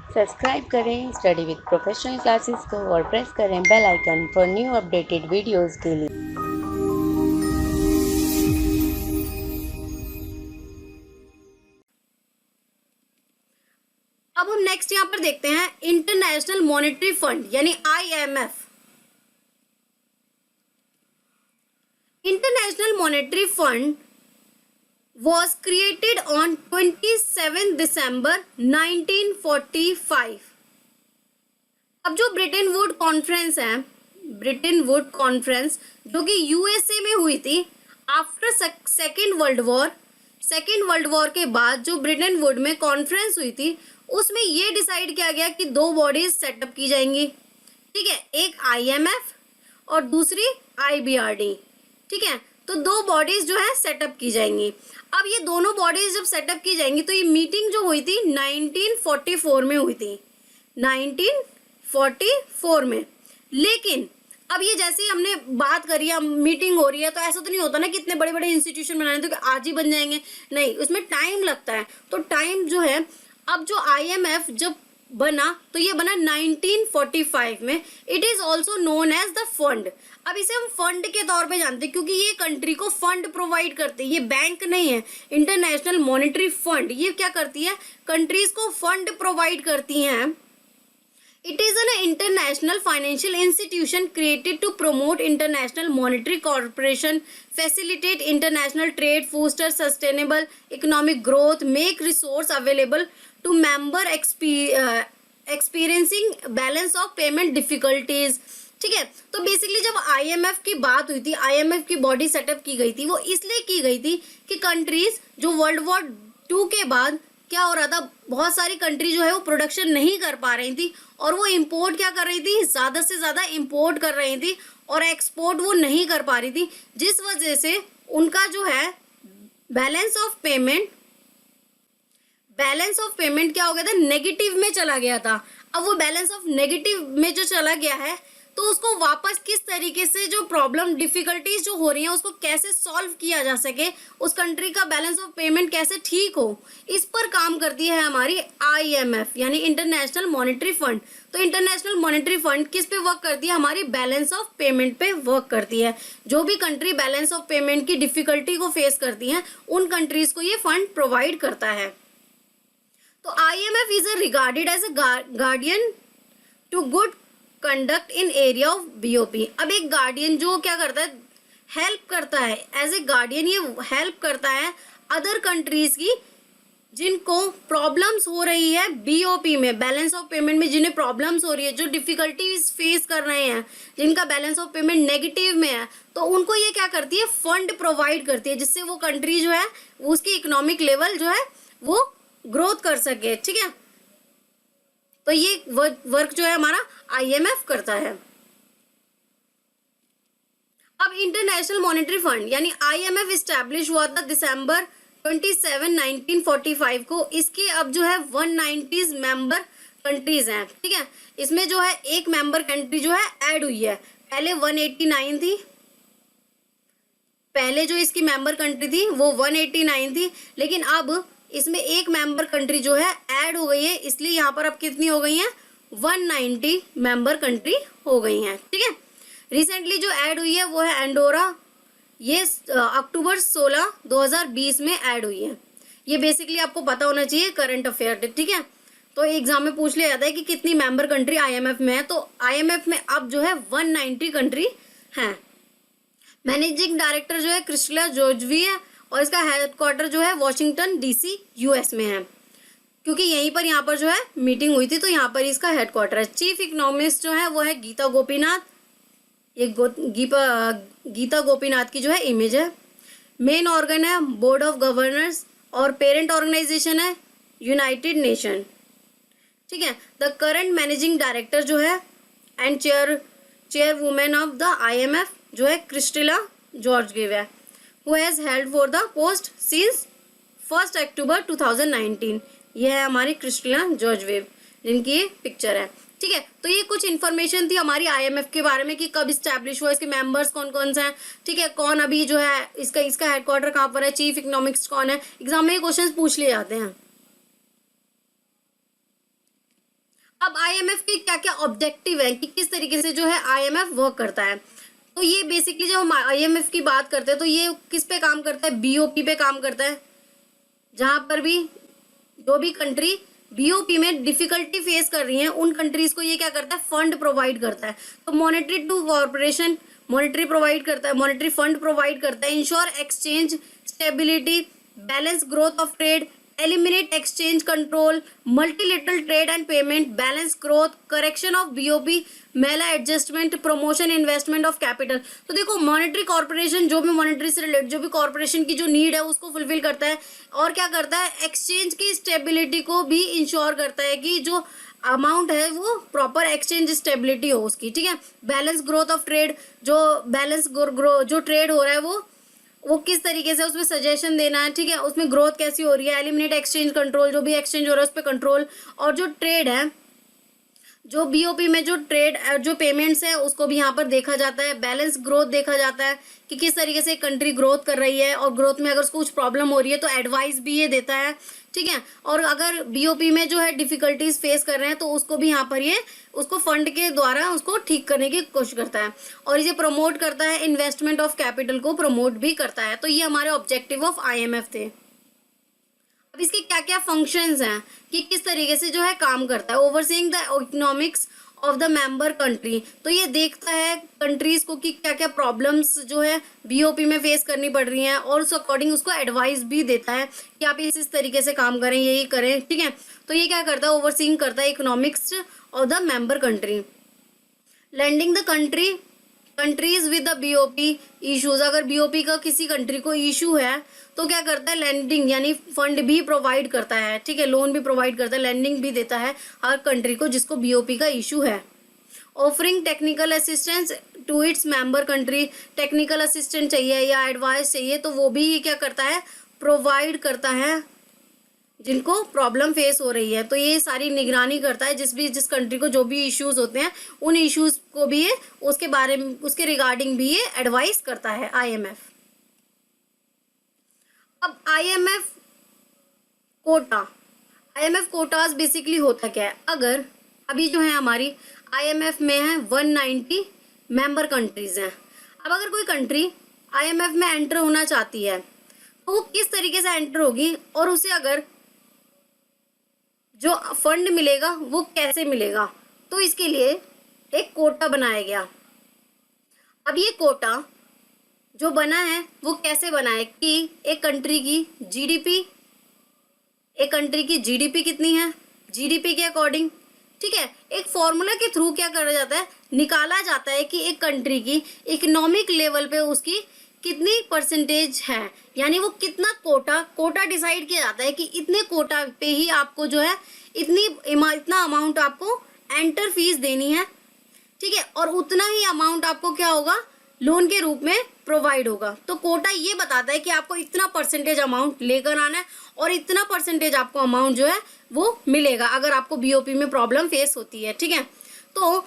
Subscribe करें study with professional classes को और प्रेस करें bell icon for new updated videos के लिए। अब हम नेक्स्ट यहाँ पर देखते हैं इंटरनेशनल मॉनेटरी फंड यानी IMF। International monetary fund was created on 27 December 1945। अब जो ब्रिटेन वुड कॉन्फ्रेंस है, ब्रिटेन वुड कॉन्फ्रेंस जो कि USA में हुई थी आफ्टर सेकेंड वर्ल्ड वॉर के बाद जो ब्रिटेन वुड में कॉन्फ्रेंस हुई थी उसमें ये डिसाइड किया गया कि दो बॉडीज सेटअप की जाएंगी, ठीक है, एक IMF और दूसरी IBRD, ठीक है। तो दो बॉडीज जो है सेटअप की जाएंगी। अब ये दोनों बॉडीज जब सेटअप की जाएंगी तो ये मीटिंग जो हुई थी 1944 में हुई थी, 1944 में। लेकिन अब ये जैसे ही हमने बात करी, अब मीटिंग हो रही है, तो ऐसा तो नहीं होता ना कि इतने बड़े बड़े इंस्टीट्यूशन बनाने तो कि आज ही बन जाएंगे, नहीं, उसमें टाइम लगता है। तो टाइम जो है, अब जो IMF जब बना तो ये बना 1945 में। It is also known as the fund. अब इसे हम फंड के तौर पे जानते हैं क्योंकि ये कंट्री को फंड प्रोवाइड करती है, ये बैंक नहीं है। इंटरनेशनल मॉनेटरी फंड ये क्या करती है, कंट्रीज को फंड प्रोवाइड करती हैं। It is an international financial institution created to promote international monetary cooperation, facilitate international trade, foster sustainable economic growth, make resource available to member experiencing balance of payment difficulties। ठीक है, तो basically जब IMF की बात हुई थी, IMF की body setup की गई थी, वो इसलिए की गई थी कि कंट्रीज जो वर्ल्ड वॉर 2 के बाद क्या हो रहा था, बहुत सारी कंट्री जो है वो प्रोडक्शन नहीं कर पा रही थी और वो इंपोर्ट क्या कर रही थी, ज़्यादा से ज़्यादा इंपोर्ट कर रही थी और एक्सपोर्ट वो नहीं कर पा रही थी, जिस वजह से उनका जो है बैलेंस ऑफ पेमेंट क्या हो गया था, नेगेटिव में चला गया था। अब वो बैलेंस ऑफ नेगेटिव में जो चला गया है तो उसको वापस किस तरीके से जो प्रॉब्लम डिफिकल्टीज जो हो रही हैं उसको कैसे सॉल्व किया जा सके, उस कंट्री का बैलेंस ऑफ पेमेंट कैसे ठीक हो, इस पर काम करती है हमारी IMF यानी इंटरनेशनल मॉनेटरी फंड। तो इंटरनेशनल मॉनेटरी फंड किस पे वर्क करती है, हमारी बैलेंस ऑफ पेमेंट पे वर्क करती है। जो भी कंट्री बैलेंस ऑफ पेमेंट की डिफिकल्टी को फेस करती हैं उन कंट्रीज को ये फंड प्रोवाइड करता है। तो IMF is regarded as a guardian to good conduct in area of BOP। अब एक गार्डियन जो क्या करता है, हेल्प करता है, एज ए गार्डियन ये हेल्प करता है अदर कंट्रीज की जिनको प्रॉब्लम्स हो रही है BOP में, बैलेंस ऑफ पेमेंट में जिन्हें प्रॉब्लम्स हो रही है, जो डिफिकल्टीज फेस कर रहे हैं, जिनका बैलेंस ऑफ पेमेंट नेगेटिव में है, तो उनको ये क्या करती है, फंड प्रोवाइड करती है जिससे वो कंट्री जो है उसकी इकोनॉमिक लेवल जो है वो ग्रोथ कर सके, ठीक है। तो ये वर्क जो है हमारा IMF करता है। अब इंटरनेशनल मॉनेटरी फंड यानी IMF इस्टेब्लिश हुआ था दिसंबर 27, 1945 को। इसके अब जो है 190 मेंबर कंट्रीज हैं, ठीक है। इसमें जो है एक मेंबर कंट्री जो है ऐड हुई है, पहले 189 थी, पहले जो इसकी मेंबर कंट्री थी वो 189 थी, लेकिन अब इसमें एक मेंबर कंट्री जो है ऐड हो गई है, इसलिए यहाँ पर अब कितनी हो गई हैं, 190 मेंबर कंट्री हो गई हैं, ठीक है। रिसेंटली जो ऐड हुई है वो है एंडोरा, ये अक्टूबर 16, 2020 में ऐड हुई है। ये बेसिकली आपको पता होना चाहिए करंट अफेयर, ठीक है। तो एग्जाम में पूछ लिया जाता है कि कितनी मेंबर कंट्री IMF में है, तो IMF में अब जो है 190 कंट्री हैं। मैनेजिंग डायरेक्टर जो है क्रिस्टला जॉर्जवी है और इसका हेडक्वार्टर जो है वॉशिंगटन DC US में है, क्योंकि यहीं पर यहाँ पर जो है मीटिंग हुई थी तो यहाँ पर इसका हेडक्वार्टर है। चीफ इकोनॉमिस्ट जो है वो है गीता गोपीनाथ, ये गीता गोपीनाथ की जो है इमेज है। मेन ऑर्गन है बोर्ड ऑफ गवर्नर्स और पेरेंट ऑर्गेनाइजेशन है यूनाइटेड नेशन, ठीक है। द करंट मैनेजिंग डायरेक्टर जो है and chair women of the IMF जो है क्रिस्टला जॉर्जगिव है, who has held for the post since 1 अक्टूबर 2019। ये है हमारी क्रिस्टला जॉर्जवेव जिनकी ये पिक्चर है, ठीक है। तो ये कुछ इन्फॉर्मेशन थी हमारी IMF के बारे में कि कब इस्टेब्लिश हुआ, इसके मेंबर्स कौन कौन से हैं, ठीक है, कौन अभी जो है इसका हेडक्वार्टर कहाँ पर है, चीफ इकोनॉमिक्स कौन है, एग्जाम में ये क्वेश्चन पूछ लिए जाते हैं। अब आईएमएफ के क्या क्या ऑब्जेक्टिव है कि किस तरीके से जो है आईएमएफ वर्क करता है। तो ये बेसिकली जब हम आईएमएफ की बात करते हैं तो ये किस पे काम करता है, बीओपी पे काम करता है। जहां पर भी जो भी कंट्री बीओपी में डिफिकल्टी फेस कर रही है उन कंट्रीज को ये क्या करता है, फंड प्रोवाइड करता है। तो monetary to corporation monetary provide करता है, मॉनेटरी फंड प्रोवाइड करता है, ensure exchange stability, balance growth of trade, eliminate exchange control, multilateral trade and payment, balance growth, correction of BOP, मेला adjustment, promotion investment of capital. तो देखो monetary corporation जो भी monetary से रिलेटेड जो भी कॉर्पोरेशन की जो नीड है उसको फुलफिल करता है और क्या करता है, एक्सचेंज की स्टेबिलिटी को भी इंश्योर करता है कि जो अमाउंट है वो प्रॉपर एक्सचेंज स्टेबिलिटी हो उसकी, ठीक है। बैलेंस ग्रोथ ऑफ ट्रेड, जो बैलेंस जो ट्रेड हो रहा है वो किस तरीके से उसमें सजेशन देना है, ठीक है, उसमें ग्रोथ कैसी हो रही है। एलिमिनेट एक्सचेंज कंट्रोल, जो भी एक्सचेंज हो रहा है उस पर कंट्रोल, और जो ट्रेड है जो बीओपी में जो ट्रेड जो पेमेंट्स है उसको भी यहाँ पर देखा जाता है। बैलेंस ग्रोथ देखा जाता है कि किस तरीके से कंट्री ग्रोथ कर रही है और ग्रोथ में अगर उसको कुछ प्रॉब्लम हो रही है तो एडवाइस भी ये देता है, ठीक है। और अगर बीओपी में जो है डिफिकल्टीज फेस कर रहे हैं तो उसको भी यहाँ पर ये उसको फंड के द्वारा उसको ठीक करने की कोशिश करता है। और ये प्रमोट करता है, इन्वेस्टमेंट ऑफ कैपिटल को प्रमोट भी करता है। तो ये हमारे ऑब्जेक्टिव ऑफ आईएमएफ थे। अब इसके क्या क्या फंक्शंस हैं कि किस तरीके से जो है काम करता है। Overseeing the economics of the member country, तो ये देखता है कंट्रीज को कि क्या क्या प्रॉब्लम्स जो है बीओपी में फेस करनी पड़ रही हैं और उस अकॉर्डिंग उसको एडवाइस भी देता है कि आप इस तरीके से काम करें, यही करें, ठीक है। तो ये क्या करता है, ओवरसीइंग करता है economics of the member country. Lending the countries with the BOP issues, अगर बीओपी का किसी कंट्री को इशू है तो क्या करता है, लैंडिंग यानी फंड भी प्रोवाइड करता है, ठीक है, लोन भी प्रोवाइड करता है, लैंडिंग भी देता है हर कंट्री को जिसको बीओपी का इशू है। Offering technical assistance to its member country, technical assistant चाहिए या एडवाइस चाहिए तो वो भी क्या करता है, प्रोवाइड करता है जिनको प्रॉब्लम फेस हो रही है। तो ये सारी निगरानी करता है जिस कंट्री को जो भी इश्यूज होते हैं उन इश्यूज को भी ये उसके बारे में उसके रिगार्डिंग भी ये एडवाइस करता है आईएमएफ। अब आईएमएफ कोटाज बेसिकली होता क्या है, अगर अभी जो है हमारी आईएमएफ में है 190 मेंबर कंट्रीज हैं। अब अगर कोई कंट्री आईएमएफ में एंटर होना चाहती है तो वो किस तरीके से एंटर होगी और उसे अगर जो फंड मिलेगा वो कैसे मिलेगा, तो इसके लिए एक कोटा बनाया गया। अब ये कोटा जो बना है वो कैसे बना है कि एक कंट्री की जीडीपी कितनी है, जीडीपी के अकॉर्डिंग, ठीक है, एक फॉर्मूला के थ्रू क्या करा जाता है, निकाला जाता है कि एक कंट्री की इकोनॉमिक लेवल पे उसकी कितनी परसेंटेज है, यानी वो कितना कोटा डिसाइड किया जाता है कि इतने कोटा पे ही आपको जो है इतना अमाउंट आपको एंटर फीस देनी है, ठीक है, और उतना ही अमाउंट आपको क्या होगा, लोन के रूप में प्रोवाइड होगा। तो कोटा ये बताता है कि आपको इतना परसेंटेज अमाउंट लेकर आना है और इतना परसेंटेज आपको अमाउंट जो है वो मिलेगा अगर आपको बीओपी में प्रॉब्लम फेस होती है, ठीक है। तो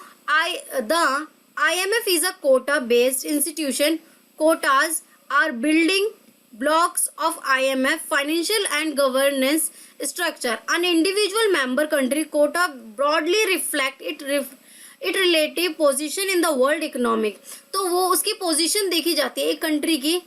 the IMF is a quota based institution. Quotas are building blocks of IMF financial and governance structure. An individual member country quota broadly reflect it relative position in the world economic. तो वो उसकी position देखी जाती है, एक country की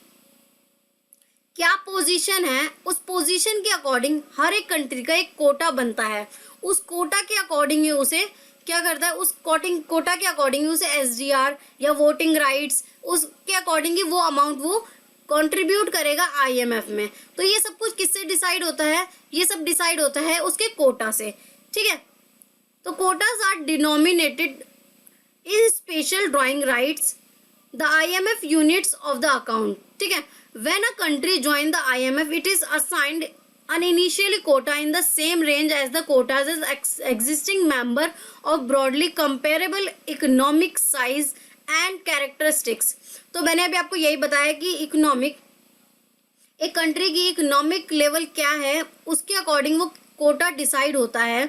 क्या position है, उस पोजीशन के अकॉर्डिंग हर एक कंट्री का एक कोटा बनता है। उस कोटा के अकॉर्डिंग उसे क्या करता है, उस कोटा के अकॉर्डिंग उसे SDR या वोटिंग राइट्स उसके अकॉर्डिंग वो अमाउंट वो कंट्रीब्यूट करेगा IMF में। तो ये सब कुछ किससे डिसाइड होता है, ये सब डिसाइड होता है उसके कोटा से, ठीक है। तो quotas are denominated in special drawing rights the IMF units of the account, ठीक है। When a country join the IMF it is assigned an initially quota in the same range as the quotas as existing member of broadly comparable economic size and characteristics. तो मैंने अभी आपको यही बताया कि एक कंट्री की इकोनॉमिक लेवल क्या है उसके अकॉर्डिंग वो कोटा डिसाइड होता है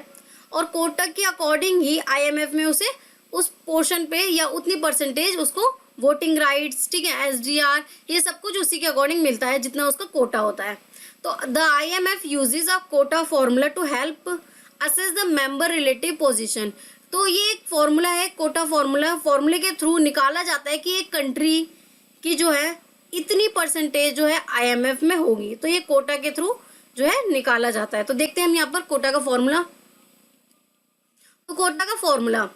और कोटा के अकॉर्डिंग ही IMF में उसे उस पोर्शन पे या उतनी परसेंटेज उसको वोटिंग राइट्स, ठीक है, SDR ये सब कुछ उसी के अकॉर्डिंग मिलता है जितना उसका कोटा होता है। तो the IMF uses a quota formula to help assess the member relative position. तो ये एक फॉर्मूला है, कोटा फॉर्मूला। फॉर्मूले के थ्रू निकाला जाता है कि एक कंट्री की जो है इतनी परसेंटेज जो है आईएमएफ में होगी, तो ये कोटा के थ्रू जो है निकाला जाता है। तो देखते हैं हम यहाँ पर कोटा का फॉर्मूला। तो कोटा का formula,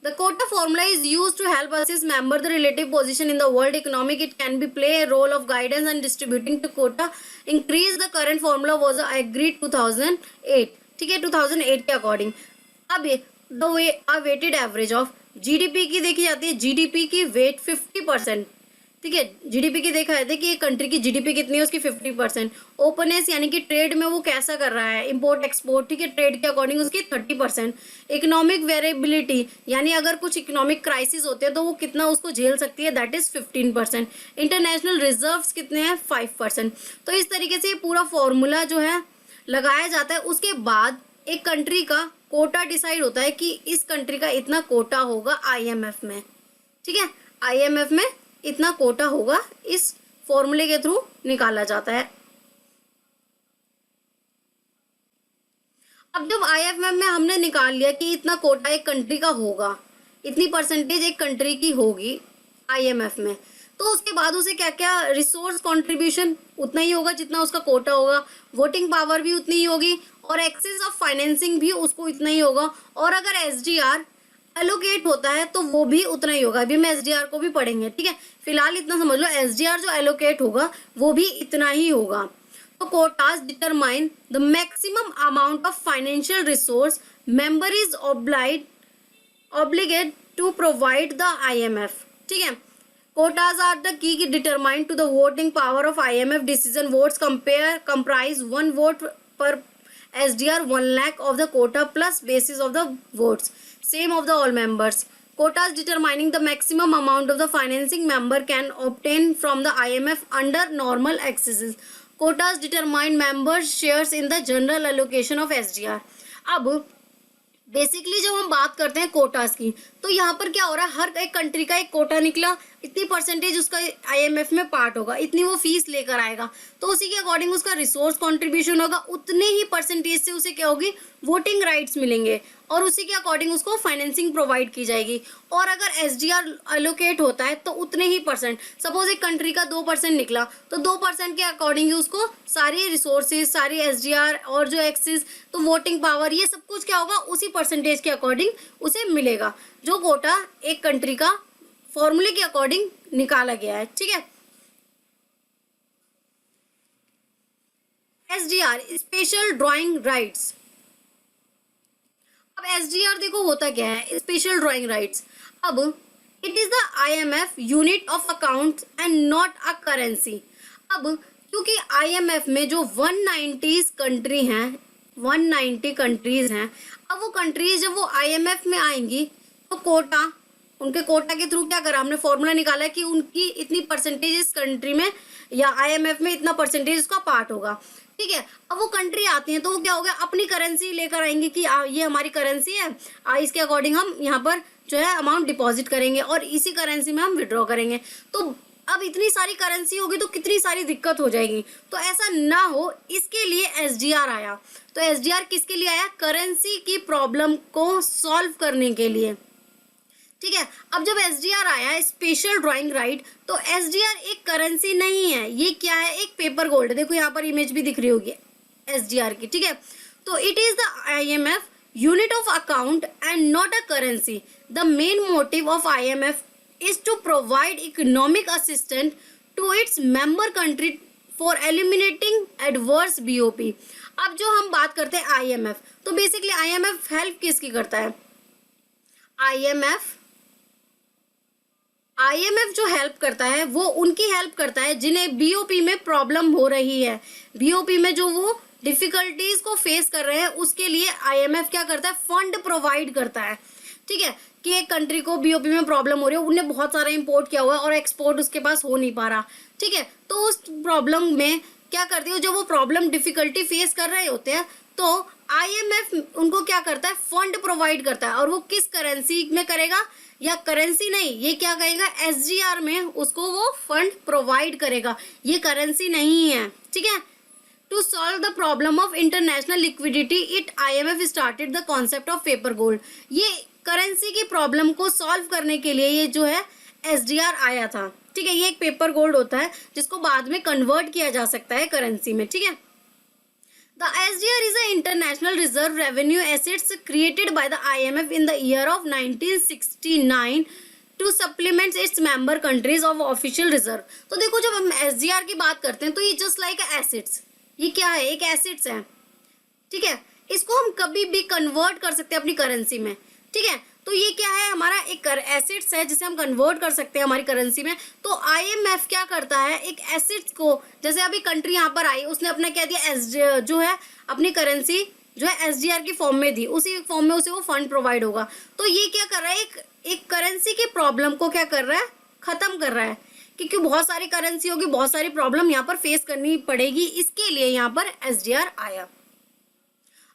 the quota formula is used to help assess member the relative position in the world economic. It can be play a role of guidance and distributing to quota increase. The current formula was agreed 2008, ठीक है, 2008 के according. अब ये the way a weighted average of GDP की देखी जाती है, GDP की वेट 50%, ठीक है, जीडीपी की देखा जाता है कि एक कंट्री की जीडीपी कितनी है, उसकी 50%। ओपननेस यानी कि ट्रेड में वो कैसा कर रहा है, इंपोर्ट एक्सपोर्ट, ठीक है, ट्रेड के अकॉर्डिंग उसकी 30%। इकोनॉमिक वेरिएबिलिटी यानी अगर कुछ इकोनॉमिक क्राइसिस होते हैं तो वो कितना उसको झेल सकती है, दैट इज 15%। इंटरनेशनल रिजर्व्स कितने हैं, 5%। तो इस तरीके से ये पूरा फॉर्मूला जो है लगाया जाता है। उसके बाद एक कंट्री का कोटा डिसाइड होता है कि इस कंट्री का इतना कोटा होगा आईएमएफ में, ठीक है, आईएमएफ में इतना कोटा होगा, इस फॉर्मूले के थ्रू निकाला जाता है। अब जब आईएमएफ में हमने निकाल लिया कि इतना कोटा एक कंट्री का होगा, इतनी परसेंटेज एक कंट्री की होगी आईएमएफ में, तो उसके बाद उसे क्या क्या रिसोर्स कंट्रीब्यूशन उतना ही होगा जितना उसका कोटा होगा, वोटिंग पावर भी उतनी ही होगी और एक्सेस ऑफ फाइनेंसिंग भी उसको इतना ही होगा। और अगर एसडीआर एलोकेट होता है तो वो भी उतना ही होगा। अभी हम एसडीआर को भी पढ़ेंगे, ठीक है, फिलहाल इतना समझ लो, एसडीआर जो एलोकेट होगा वो भी इतना ही होगा। तो quotas determine the maximum amount of financial resource member is obligate to provide the IMF, ठीक है। Quotas are the key determine to the voting power of IMF decision. Votes comprise 1 vote per SDR 1 lakh of the quota plus basis of the votes same of the all members. Quotas determining the maximum amount of the financing member can obtain from the IMF under normal accesses. Quotas determine members shares in the general allocation of SDR. अब basically जब हम बात करते हैं quotas की, तो यहाँ पर क्या हो रहा है, हर एक कंट्री का एक कोटा निकला, इतनी परसेंटेज उसका आईएमएफ में पार्ट होगा, इतनी वो फीस लेकर आएगा, तो उसी के अकॉर्डिंग उसका रिसोर्स कंट्रीब्यूशन होगा, उतने ही परसेंटेज से उसे क्या होगी, वोटिंग राइट्स मिलेंगे और उसी के अकॉर्डिंग उसको फाइनेंसिंग प्रोवाइड की जाएगी। और अगर एसडीआर एलोकेट होता है तो उतने ही परसेंट, सपोज एक कंट्री का 2% निकला तो 2% के अकॉर्डिंग उसको सारी रिसोर्सेज, सारी एसडीआर और जो एक्सेस, तो वोटिंग पावर, ये सब कुछ क्या होगा, उसी परसेंटेज के अकॉर्डिंग उसे मिलेगा, जो कोटा एक कंट्री का फॉर्मूले के अकॉर्डिंग निकाला गया है, ठीक है। SDR special drawing rights. अब एसडीआर देखो होता क्या है, स्पेशल ड्राइंग राइट्स। अब it is the IMF unit of account and not a currency. अब क्योंकि आईएमएफ में जो 190 कंट्री हैं, 190 कंट्रीज हैं, अब वो कंट्रीज जब वो आईएमएफ में आएंगी तो कोटा, उनके कोटा के थ्रू क्या करा, हमने फॉर्मूला निकाला कि उनकी इतनी परसेंटेज इस कंट्री में या आईएमएफ में इतना परसेंटेज उसका पार्ट होगा, ठीक है। अब वो कंट्री आती हैं तो वो क्या होगा, अपनी करेंसी लेकर आएंगे कि ये हमारी करेंसी है, इसके अकॉर्डिंग हम यहाँ पर जो है अमाउंट डिपॉजिट करेंगे और इसी करेंसी में हम विड्रॉ करेंगे। तो अब इतनी सारी करेंसी होगी तो कितनी सारी दिक्कत हो जाएगी, तो ऐसा ना हो इसके लिए एसडीआर आया। तो एसडीआर किसके लिए आया, करेंसी की प्रॉब्लम को सॉल्व करने के लिए, ठीक है। अब जब एसडीआर आया स्पेशल ड्राइंग राइट, तो एसडीआर एक करेंसी नहीं है, ये क्या है, एक पेपर गोल्ड। देखो यहाँ पर इमेज भी दिख रही होगी एसडीआर की, ठीक है। तो it is the IMF unit of account and not a currency. The main motive of IMF is to provide economic assistant to its member country for eliminating adverse BOP. अब जो हम बात करते हैं आईएमएफ, तो बेसिकली आईएमएफ हेल्प किसकी करता है, आईएमएफ जो हेल्प करता है वो उनकी हेल्प करता है जिन्हें बीओपी में प्रॉब्लम हो रही है, बीओपी में जो वो डिफिकल्टीज को फेस कर रहे हैं, उसके लिए आईएमएफ क्या करता है, फंड प्रोवाइड करता है, ठीक है। कि एक कंट्री को बीओपी में प्रॉब्लम हो रही है, उन्हें बहुत सारा इंपोर्ट किया हुआ है और एक्सपोर्ट उसके पास हो नहीं पा रहा, ठीक है। तो उस प्रॉब्लम में क्या करती है, जब वो प्रॉब्लम डिफिकल्टी फेस कर रहे होते हैं तो आईएमएफ उनको क्या करता है, फंड प्रोवाइड करता है। और वो किस करेंसी में करेगा, या करेंसी नहीं, ये क्या कहेगा, एसडीआर में उसको वो फंड प्रोवाइड करेगा, ये करेंसी नहीं है, ठीक है। To solve the problem of international liquidity, IMF started the concept of paper gold. ये करेंसी की प्रॉब्लम को सॉल्व करने के लिए ये जो है SDR आया था, ठीक है। ये एक पेपर गोल्ड होता है जिसको बाद में कन्वर्ट किया जा सकता है करेंसी में, ठीक है। The SDR is an international reserve revenue assets created by the IMF in the year of 1969 to supplement its member countries of official reserve. तो देखो जब हम SDR की बात करते हैं तो ये just like assets, ये क्या है, एक एसेट्स है, ठीक है। इसको हम कभी भी कन्वर्ट कर सकते हैं अपनी करेंसी में, ठीक है। तो ये क्या है, हमारा एक एसेट्स है जिसे हम कन्वर्ट कर सकते हैं हमारी करेंसी में। तो आईएमएफ क्या करता है, एक एसेट्स को, जैसे अभी कंट्री यहाँ पर आई, उसने अपना क्या दिया, जो है अपनी करेंसी जो है एसडीआर की फॉर्म में दी, उसी फॉर्म में उसे वो फंड प्रोवाइड होगा। तो ये क्या कर रहा है, एक करेंसी की प्रॉब्लम को क्या कर रहा है, खत्म कर रहा है, क्योंकि बहुत सारी करेंसी होगी, बहुत सारी प्रॉब्लम यहाँ पर फेस करनी पड़ेगी, इसके लिए यहाँ पर एसडीआर आया।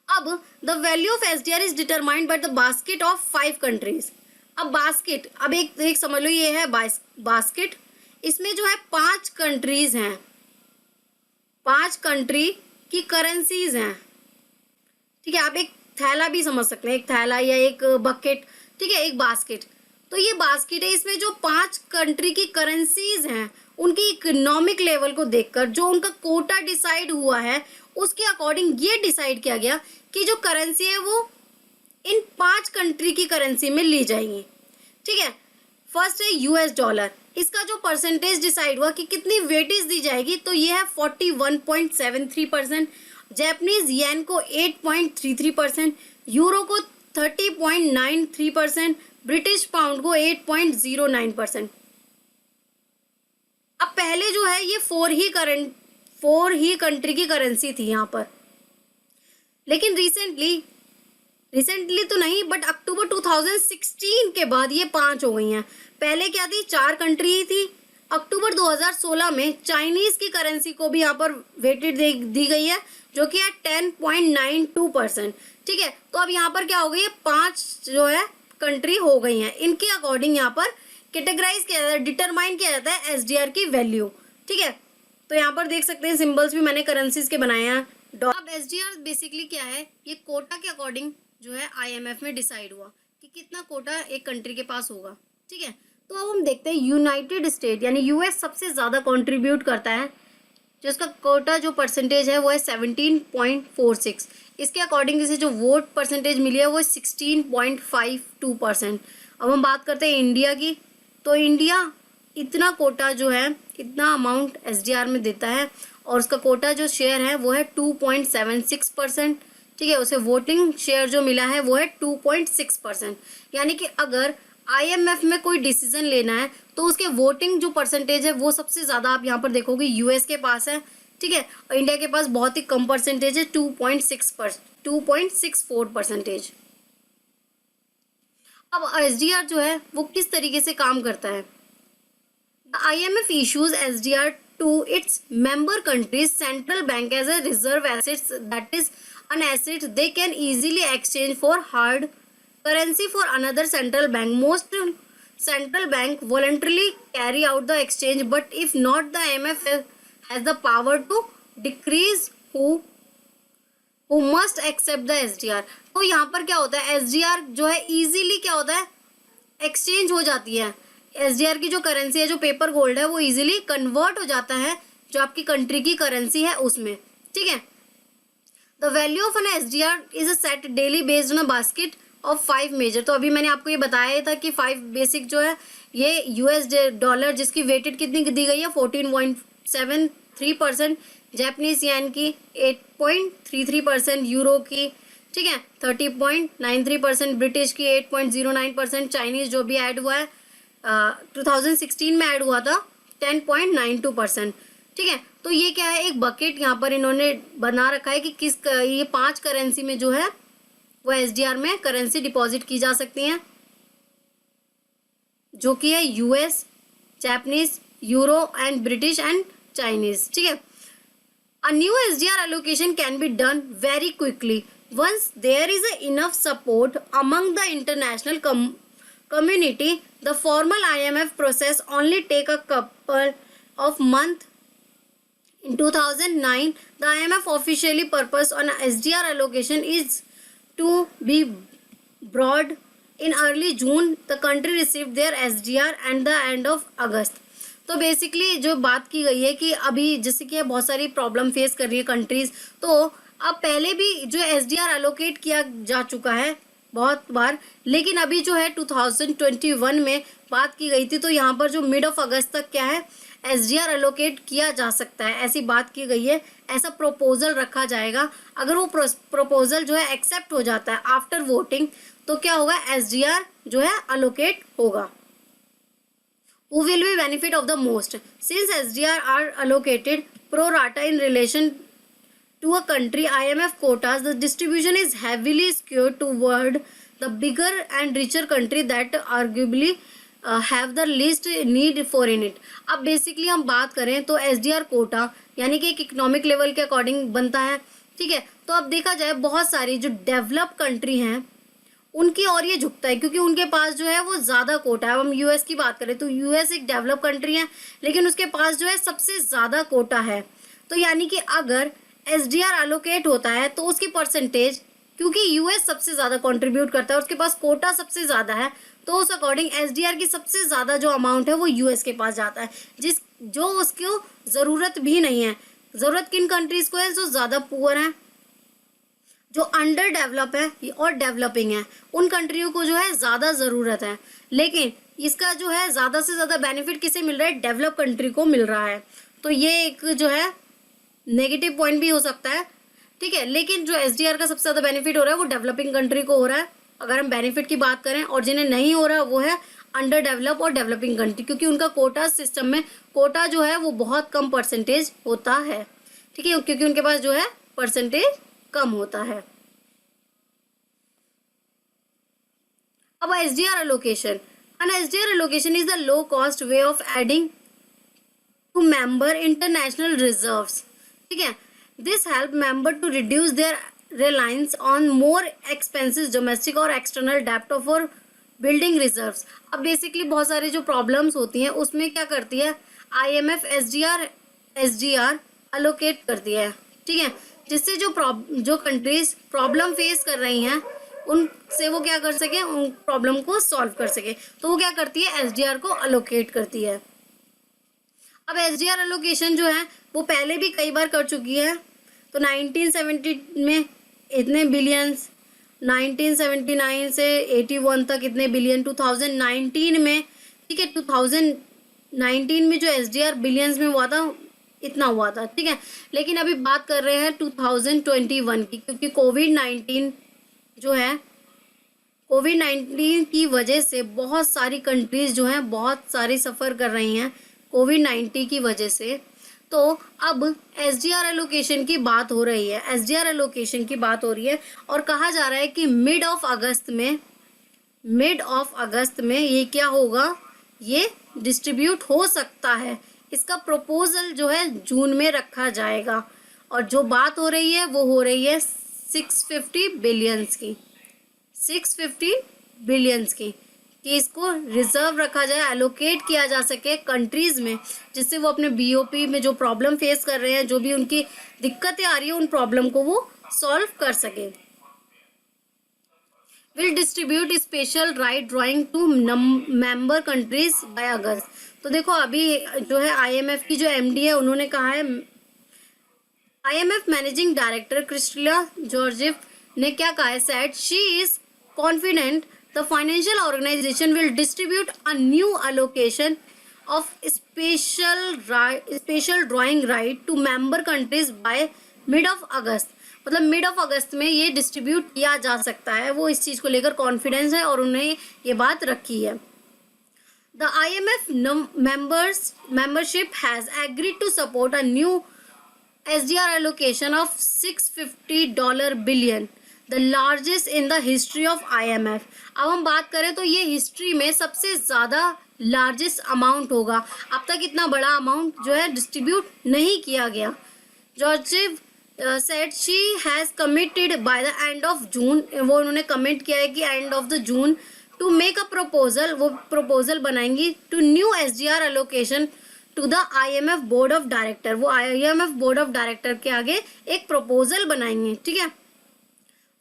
अब the value of SDR is determined by the basket of 5 countries. अब बास्केट, अब एक समझ लो ये है बास्केट, इसमें जो है 5 कंट्रीज हैं, 5 कंट्री की करेंसीज हैं, ठीक है। आप एक थैला भी समझ सकते हैं, एक थैला या एक बकेट, ठीक है, एक बास्केट। तो ये बास्केट है, इसमें जो 5 कंट्री की करेंसीज हैं उनकी इकोनॉमिक लेवल को देखकर जो उनका कोटा डिसाइड हुआ है उसके अकॉर्डिंग ये डिसाइड किया गया कि जो करेंसी है वो इन 5 कंट्री की करेंसी में ली जाएगी, ठीक है। फर्स्ट है यूएस डॉलर, इसका जो परसेंटेज डिसाइड हुआ कि कितनी वेटेज दी जाएगी, तो ये है 41.73%, जापानीज येन को 8.33%, यूरो को 30.93%, ब्रिटिश पाउंड को 8.09%। अब पहले जो है ये 4 ही कंट्री की करेंसी थी यहाँ पर, लेकिन रिसेंटली तो नहीं, बट अक्टूबर 2016 के बाद ये 5 हो गई हैं। पहले क्या थी, 4 कंट्री थी। अक्टूबर 2016 में चाइनीज की करेंसी को भी यहाँ पर वेटेड दी गई है, जो कि है 10.92%, ठीक है। तो अब यहाँ पर क्या हो गई है, 5 जो है कंट्री हो गई हैं। इनके अकॉर्डिंग यहाँ पर कैटेगराइज किया जाता है, डिटरमाइन किया जाता है एसडीआर की वैल्यू, ठीक है। तो यहाँ पर देख सकते हैं सिंबल्स भी मैंने करेंसीज के बनाए हैं। अब एसडीआर बेसिकली क्या है, ये कोटा के अकॉर्डिंग जो है आईएमएफ में डिसाइड हुआ कि कितना कोटा एक कंट्री के पास होगा, ठीक है। तो अब हम देखते हैं यूनाइटेड स्टेट यानी यूएस सबसे ज़्यादा कंट्रीब्यूट करता है, जो इसका कोटा जो परसेंटेज है वो है 17.46। इसके अकॉर्डिंग इसे जो वोट परसेंटेज मिली है वो 16.52%। अब हम बात करते हैं इंडिया की, तो इंडिया इतना कोटा जो है, इतना अमाउंट एसडीआर में देता है, और उसका कोटा जो शेयर है वो है 2.76%, ठीक है। उसे वोटिंग शेयर जो मिला है वो है 2.6%। यानी कि अगर आईएमएफ में कोई डिसीजन लेना है तो उसके वोटिंग जो परसेंटेज है वो सबसे ज़्यादा आप यहाँ पर देखोगे यूएस के पास है, ठीक है, और इंडिया के पास बहुत ही कम परसेंटेज है, 2.64%। अब एसडीआर जो है वो किस तरीके से काम करता है, IMF issues SDR to its member countries central bank as a reserve assets, that is an asset they can easily exchange for hard currency for another central bank. Most central bank voluntarily carry out the exchange, but if not, the IMF has the power to decrease who must accept the SDR. तो यहाँ पर क्या होता है, SDR जो है easily क्या होता है, एक्सचेंज हो जाती है। एसडीआर की जो करेंसी है, जो पेपर गोल्ड है, वो इजीली कन्वर्ट हो जाता है जो आपकी कंट्री की करेंसी है उसमें, ठीक है। The value of an SDR is a set daily based on a basket of 5 major. तो अभी मैंने आपको ये बताया था कि 5 बेसिक जो है ये यूएस डॉलर, जिसकी वेटेड कितनी दी गई है 14.73%, जापानीज येन की 8.33%, यूरो की, ठीक है, 30.93%, ब्रिटिश की 8.09%, चाइनीज जो भी ऐड हुआ है 2016 में ऐड हुआ था 10.92%, ठीक है। तो ये क्या है, एक बकेट यहाँ पर इन्होंने बना रखा है कि ये 5 करेंसी में जो है वो एसडीआर में करेंसी डिपॉजिट की जा सकती हैं, जो कि है US, Japanese, euro and British and Chinese, ठीक है। A new SDR allocation can be done very quickly once there is enough support among the international community. The formal IMF process only take a couple of months In 2009, the IMF officially purpose on SDR allocation is to be broad. In early June, the country received their SDR and the end of August. तो basically जो बात की गई है कि अभी जैसे कि बहुत सारी प्रॉब्लम फेस कर रही है कंट्रीज, तो अब पहले भी जो SDR एलोकेट किया जा चुका है बहुत बार, लेकिन अभी जो है 2021 में बात की गई थी, तो यहाँ पर जो मिड ऑफ अगस्त तक क्या है SDR एलोकेट किया जा सकता है, ऐसी बात की गई है, ऐसा प्रपोजल रखा जाएगा। अगर वो प्रपोजल जो है एक्सेप्ट हो जाता है आफ्टर वोटिंग, तो क्या होगा, SDR जो है एलोकेट होगा। Who will be benefit of the most? Since SDR are allocated pro rata in relation to a country IMF quotas, the distribution is heavily skewed toward the bigger and richer country that arguably have the least need for in it. अब basically हम बात करें तो SDR Kota यानी कि एक economic level के according बनता है, ठीक है। तो अब देखा जाए बहुत सारी जो डेवलप कंट्री हैं उनकी और ये झुकता है, क्योंकि उनके पास जो है वो ज़्यादा कोटा है। अब हम यूएस की बात करें तो यूएस एक डेवलप कंट्री है, लेकिन उसके पास जो है सबसे ज़्यादा कोटा है। तो यानी कि अगर SDR एलोकेट होता है तो उसकी परसेंटेज, क्योंकि यूएस सबसे ज़्यादा कंट्रीब्यूट करता है, उसके पास कोटा सबसे ज़्यादा है, तो उस अकॉर्डिंग SDR की सबसे ज़्यादा जो अमाउंट है वो यूएस के पास जाता है, जो उसको ज़रूरत भी नहीं है। ज़रूरत किन कंट्रीज़ को है, जो ज़्यादा पुअर हैं, जो अंडर डेवलप है और डेवलपिंग है, उन कंट्रियों को जो है ज़्यादा ज़रूरत है। लेकिन इसका जो है ज़्यादा से ज़्यादा बेनिफिट किसे मिल रहा है, डेवलप कंट्री को मिल रहा है। तो ये एक जो है नेगेटिव पॉइंट भी हो सकता है, ठीक है। लेकिन जो SDR का सबसे ज़्यादा बेनिफिट हो रहा है वो डेवलपिंग कंट्री को हो रहा है, अगर हम बेनिफिट की बात करें। और जिन्हें नहीं हो रहा वो है अंडर डेवलप और डेवलपिंग कंट्री, क्योंकि उनका कोटा सिस्टम में कोटा जो है वो बहुत कम परसेंटेज होता है, ठीक है, क्योंकि उनके पास जो है परसेंटेज कम होता है। अब SDR allocation, an SDR allocation is the low cost way of adding to member international reserves, ठीक है। This help member to reduce their reliance on more expensive domestic और external debt for building reserves। अब basically बहुत सारी जो problems होती हैं उसमें क्या करती है IMF SDR एलोकेट करती है, ठीक है, जिससे जो कंट्रीज प्रॉब्लम फेस कर रही हैं उनसे वो क्या कर सके, उन प्रॉब्लम को सॉल्व कर सके। तो वो क्या करती है, SDR को एलोकेट करती है। अब SDR एलोकेशन जो है वो पहले भी कई बार कर चुकी है। तो 1970 में इतने बिलियंस, 1979 से 81 तक इतने बिलियन, 2019 में, ठीक है, 2019 में जो SDR बिलियंस में हुआ था इतना हुआ था, ठीक है। लेकिन अभी बात कर रहे हैं 2021 की, क्योंकि कोविड-19 जो है, कोविड-19 की वजह से बहुत सारी कंट्रीज जो हैं बहुत सारी सफ़र कर रही हैं कोविड-19 की वजह से। तो अब SDR एलोकेशन की बात हो रही है, SDR एलोकेशन की बात हो रही है, और कहा जा रहा है कि मिड ऑफ अगस्त में ये क्या होगा, ये डिस्ट्रीब्यूट हो सकता है। इसका प्रपोजल जो है जून में रखा जाएगा, और जो बात हो रही है वो हो रही है 650 बिलियंस की, 650 बिलियंस की, कि इसको रिजर्व रखा जाए, एलोकेट किया जा सके कंट्रीज़ में, जिससे वो अपने BOP में जो प्रॉब्लम फेस कर रहे हैं, जो भी उनकी दिक्कतें आ रही है, उन प्रॉब्लम को वो सॉल्व कर सके। Will distribute special right drawing to member countries by August. तो देखो अभी जो है IMF की जो MD है उन्होंने कहा है, IMF managing director Kristalina Georgieva ने क्या कहा है, said she is confident the financial organisation will distribute a new allocation of special drawing right to member countries by mid of August. मतलब मिड ऑफ अगस्त में ये डिस्ट्रीब्यूट किया जा सकता है, वो इस चीज़ को लेकर कॉन्फिडेंस है और उन्होंने ये बात रखी है। The IMF membership has agreed to support a new SDR allocation of $650 billion, the largest in the history of IMF। अब हम बात करें तो ये हिस्ट्री में सबसे ज़्यादा लार्जेस्ट अमाउंट होगा। अब तक इतना बड़ा अमाउंट जो है डिस्ट्रीब्यूट नहीं किया गया। जॉर्जेव said she has committed by the end of June, वो उन्होंने कमिट किया है कि end of the June to make a proposal, वो प्रपोजल बनाएंगी to new SDR allocation to the IMF board of director. वो IMF बोर्ड ऑफ डायरेक्टर के आगे एक प्रपोजल बनाएंगे, ठीक है।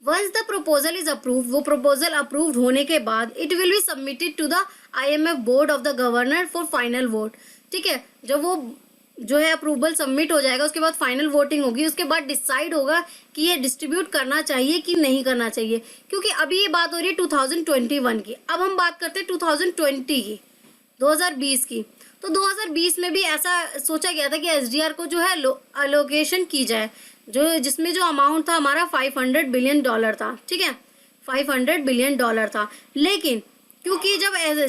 Once the proposal is approved, वो प्रपोजल अप्रूव्ड होने के बाद it will be submitted to the IMF board of the governor for final vote, ठीक है। जब वो जो है अप्रूवल सबमिट हो जाएगा, उसके बाद फाइनल वोटिंग होगी, उसके बाद डिसाइड होगा कि ये डिस्ट्रीब्यूट करना चाहिए कि नहीं करना चाहिए। क्योंकि अभी ये बात हो रही है 2021 की, अब हम बात करते हैं 2020 की, 2020 की। तो 2020 में भी ऐसा सोचा गया था कि SDR को जो है अलोकेशन की जाए, जो जिसमें जो अमाउंट था हमारा $500 बिलियन था, ठीक है, $500 बिलियन था। लेकिन क्योंकि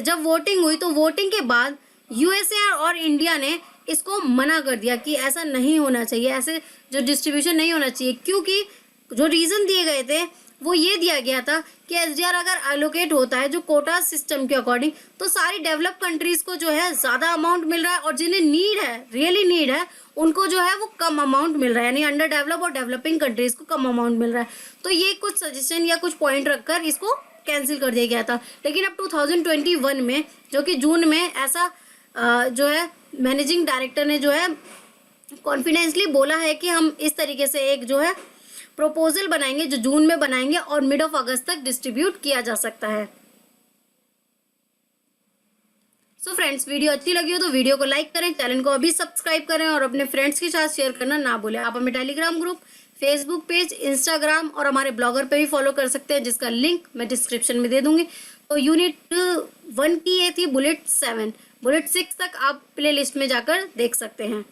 जब वोटिंग हुई तो वोटिंग के बाद USA और इंडिया ने इसको मना कर दिया कि ऐसा नहीं होना चाहिए, ऐसे जो डिस्ट्रीब्यूशन नहीं होना चाहिए। क्योंकि जो रीज़न दिए गए थे वो ये दिया गया था कि SDR अगर एलोकेट होता है जो कोटा सिस्टम के अकॉर्डिंग, तो सारी डेवलप कंट्रीज़ को जो है ज़्यादा अमाउंट मिल रहा है, और जिन्हें नीड है, रियली नीड है, उनको जो है वो कम अमाउंट मिल रहा है, यानी अंडर डेवलप और डेवलपिंग कंट्रीज़ को कम अमाउंट मिल रहा है। तो ये कुछ सजेशन या कुछ पॉइंट रखकर इसको कैंसिल कर दिया गया था। लेकिन अब 2021 में, जो कि जून में, ऐसा जो है मैनेजिंग डायरेक्टर ने जो है कॉन्फिडेंसली बोला है कि हम इस तरीके से एक जो है प्रपोजल बनाएंगे जो जून में बनाएंगे और मिड ऑफ अगस्त तक डिस्ट्रीब्यूट किया जा सकता है। सो फ्रेंड्स, वीडियो अच्छी लगी हो तो वीडियो को लाइक करें, चैनल को अभी सब्सक्राइब करें और अपने फ्रेंड्स के साथ शेयर करना ना भूलें। आप हमें Telegram group, Facebook page, Instagram और हमारे ब्लॉगर पे भी फॉलो कर सकते हैं, जिसका लिंक मैं डिस्क्रिप्शन में दे दूंगी। तो यूनिट 1 की ये थी बुलेट 7, बुलेट 6 तक आप प्ले लिस्ट में जाकर देख सकते हैं।